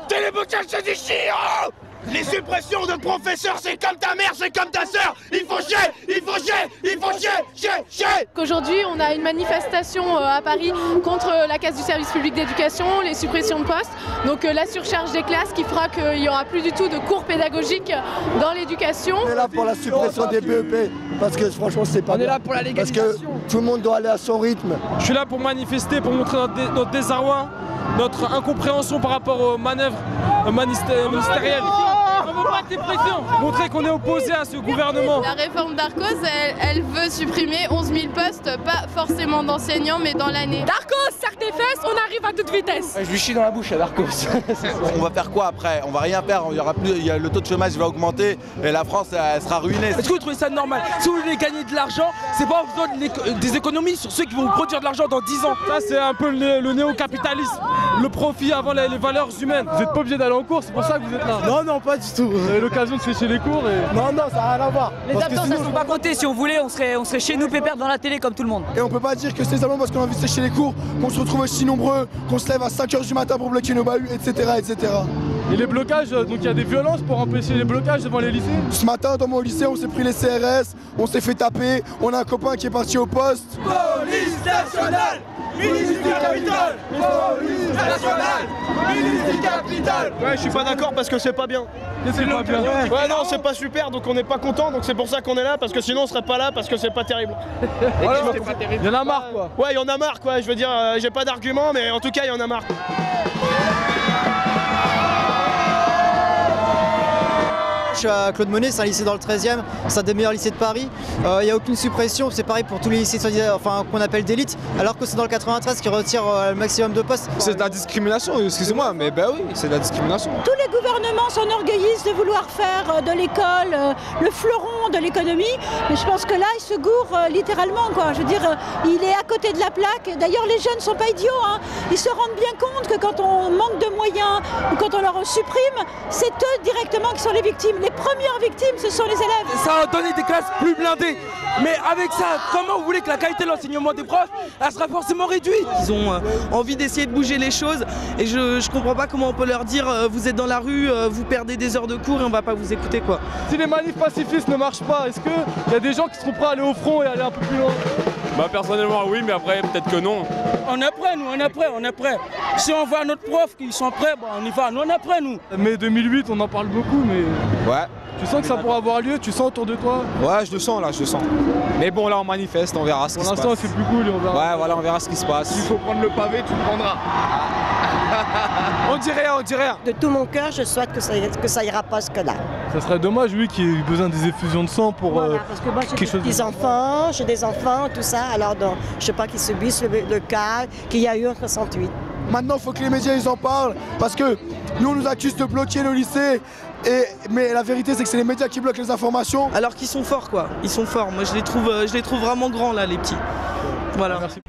Télébouchage, c'est du chiant. Les suppressions de professeurs, c'est comme ta mère, c'est comme ta sœur. Il faut chier, il faut chier, il faut chier. Aujourd'hui, on a une manifestation à Paris contre la casse du service public d'éducation, les suppressions de postes, donc la surcharge des classes qui fera qu'il n'y aura plus du tout de cours pédagogiques dans l'éducation. On est là pour la suppression des BEP, parce que franchement c'est pas bien. On est là pour la légalisation. Parce que tout le monde doit aller à son rythme. Je suis là pour manifester, pour montrer notre désarroi, notre incompréhension par rapport aux manœuvres ministérielles. Montrer qu'on est opposé à ce gouvernement. La réforme Darcos, elle veut supprimer 11 000 postes, pas forcément d'enseignants, mais dans l'année. Darcos, serre tes fesses, on arrive à toute vitesse. Je lui chie dans la bouche à Darcos. On va faire quoi après? On va rien faire, le taux de chômage va augmenter et la France elle sera ruinée. Est-ce que vous trouvez ça normal? Si vous voulez gagner de l'argent, c'est pas en faisant des économies sur ceux qui vont produire de l'argent dans 10 ans. Ça c'est un peu le néo-capitalisme, le profit avant les valeurs humaines. Vous n'êtes pas obligé d'aller en cours, c'est pour ça que vous êtes là. Non, pas du tout. Vous avez l'occasion de sécher les cours et... Non, ça n'a rien à voir. Les absents, ça ne sont pas comptés. Si on voulait, on serait chez nous pépère dans la télé comme tout le monde. Et on peut pas dire que c'est seulement parce qu'on a envie de sécher les cours qu'on se retrouve aussi nombreux, qu'on se lève à 5h du matin pour bloquer nos bahuts, etc. Et les blocages, donc il y a des violences pour empêcher les blocages devant les lycées. Ce matin, dans mon lycée, on s'est pris les CRS, on s'est fait taper, on a un copain qui est parti au poste. Police nationale, ministre du Capitole. Police nationale, ministre du Capitole. Ouais, je suis pas d'accord parce que c'est pas bien. C'est pas bien. Ouais, non, c'est pas super, donc on n'est pas content, donc c'est pour ça qu'on est là, parce que sinon on serait pas là, parce que c'est pas terrible. Il y en a marre quoi. Ouais, il y en a marre quoi, je veux dire, j'ai pas d'argument, mais en tout cas, il y en a marre. Je suis à Claude Monet, c'est un lycée dans le 13e, c'est un des meilleurs lycées de Paris. Il n'y a aucune suppression, c'est pareil pour tous les lycées qu'on appelle d'élite, alors que c'est dans le 93 qui retire le maximum de postes. C'est de la discrimination, excusez-moi, mais ben oui, c'est de la discrimination. Tous les gouvernements s'enorgueillissent de vouloir faire de l'école le fleuron de l'économie, mais je pense que là, il se gourre littéralement, quoi. Je veux dire, il est à côté de la plaque. D'ailleurs, les jeunes ne sont pas idiots, hein. Ils se rendent bien compte que quand on manque de moyens ou quand on leur supprime, c'est eux directement qui sont les victimes. Les premières victimes, ce sont les élèves. Ça a donné des classes plus blindées. Mais avec ça, comment vous voulez que la qualité de l'enseignement des profs, elle sera forcément réduite? Ils ont envie d'essayer de bouger les choses et je comprends pas comment on peut leur dire vous êtes dans la rue, vous perdez des heures de cours et on va pas vous écouter quoi. Si les manifs pacifistes ne marchent pas, est-ce qu'il y a des gens qui seront prêts à aller au front et aller un peu plus loin? Bah personnellement oui, mais après peut-être que non. On est prêts, nous, on est prêts. Si on voit notre prof qu'ils sont prêts, bon, on y va, nous on est prêts nous. Mais 2008 on en parle beaucoup, mais... Ouais. Tu sens que ça pourra avoir lieu? Tu sens autour de toi? Ouais, je le sens là, je le sens. Mais bon là on manifeste, on verra ce qui se passe. Pour l'instant c'est plus cool et on verra. Ouais, voilà, on verra ce qui se passe. Il faut prendre le pavé, tu le prendras. On dit rien. De tout mon cœur, je souhaite que ça ira pas jusque-là. Ça serait dommage, oui, qu'il y ait besoin des effusions de sang pour Parce que moi j'ai des enfants, tout ça, alors donc, je sais pas qu'ils subissent le cas qu'il y a eu en 68. Maintenant, il faut que les médias ils en parlent, parce que nous on nous accuse de bloquer nos lycées. Mais la vérité c'est que c'est les médias qui bloquent les informations. Alors qu'ils sont forts quoi, ils sont forts. Moi je les trouve vraiment grands là les petits. Voilà. Merci.